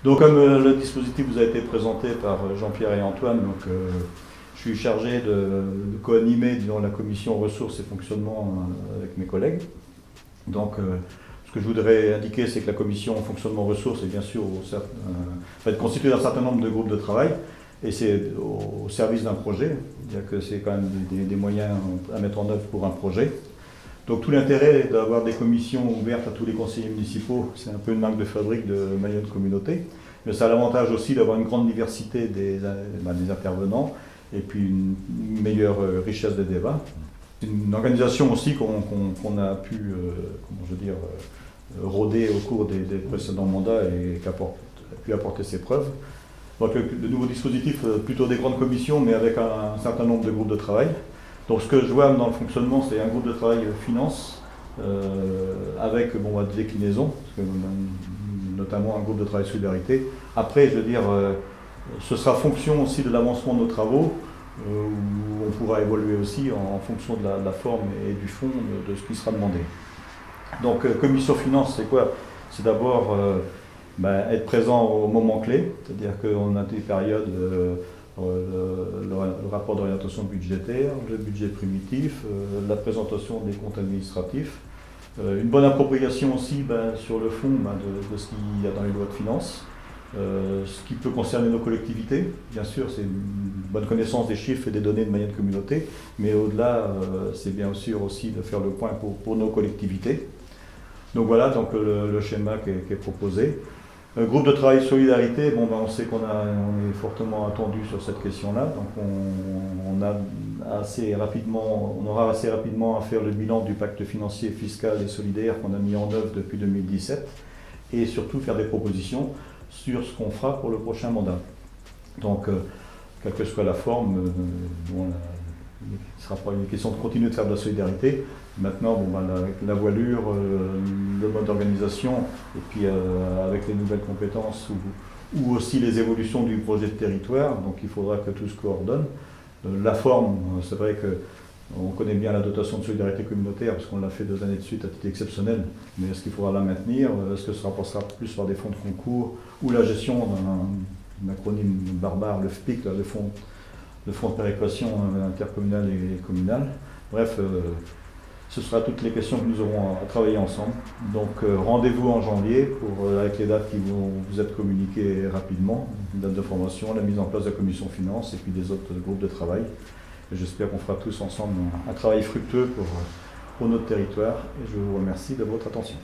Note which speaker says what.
Speaker 1: Donc comme le dispositif vous a été présenté par Jean-Pierre et Antoine, donc, je suis chargé de co-animer la commission ressources et fonctionnement avec mes collègues. Donc ce que je voudrais indiquer, c'est que la commission fonctionnement ressources est bien sûr va être constituée d'un certain nombre de groupes de travail et c'est au service d'un projet, c'est-à-dire que c'est quand même des moyens à mettre en œuvre pour un projet. Donc tout l'intérêt d'avoir des commissions ouvertes à tous les conseillers municipaux, c'est un peu une marque de fabrique de Mayenne Communauté, mais ça a l'avantage aussi d'avoir une grande diversité des intervenants et puis une meilleure richesse des débats. C'est une organisation aussi qu'on a pu rôder au cours des précédents mandats et qui a pu apporter ses preuves. Donc le nouveau dispositif, plutôt des grandes commissions, mais avec un certain nombre de groupes de travail. Donc ce que je vois dans le fonctionnement, c'est un groupe de travail finance, avec des déclinaisons, notamment un groupe de travail solidarité. Après, je veux dire, ce sera fonction aussi de l'avancement de nos travaux, où on pourra évoluer aussi en fonction de la forme et du fond de ce qui sera demandé. Donc commission finance, c'est quoi? C'est d'abord être présent au moment clé, c'est-à-dire qu'on a des périodes, le rapport d'orientation budgétaire, le budget primitif, la présentation des comptes administratifs, une bonne appropriation aussi sur le fond de ce qu'il y a dans les lois de finances, ce qui peut concerner nos collectivités. Bien sûr, c'est une bonne connaissance des chiffres et des données de Mayenne Communauté, mais au-delà, c'est bien sûr aussi de faire le point pour nos collectivités. Donc voilà donc le schéma qui est proposé. Groupe de travail solidarité, on sait qu'on est fortement attendu sur cette question-là, donc on aura assez rapidement à faire le bilan du pacte financier, fiscal et solidaire qu'on a mis en œuvre depuis 2017 et surtout faire des propositions sur ce qu'on fera pour le prochain mandat. Donc, quelle que soit la forme, il ne sera pas une question de continuer de faire de la solidarité. Maintenant, la voilure, le mode d'organisation, et puis avec les nouvelles compétences ou aussi les évolutions du projet de territoire, donc il faudra que tout se coordonne. La forme, c'est vrai qu'on connaît bien la dotation de solidarité communautaire, parce qu'on l'a fait 2 années de suite à titre exceptionnel, mais est-ce qu'il faudra la maintenir? Est-ce que ça passera plus par des fonds de concours, ou la gestion d'un acronyme barbare, le FPIC, le fonds de péréquation intercommunale et communale. Bref, ce sera toutes les questions que nous aurons à travailler ensemble. Donc rendez-vous en janvier avec les dates qui vont vous être communiquées rapidement, une date de formation, la mise en place de la commission finance et puis des autres groupes de travail. J'espère qu'on fera tous ensemble un travail fructueux pour notre territoire et je vous remercie de votre attention.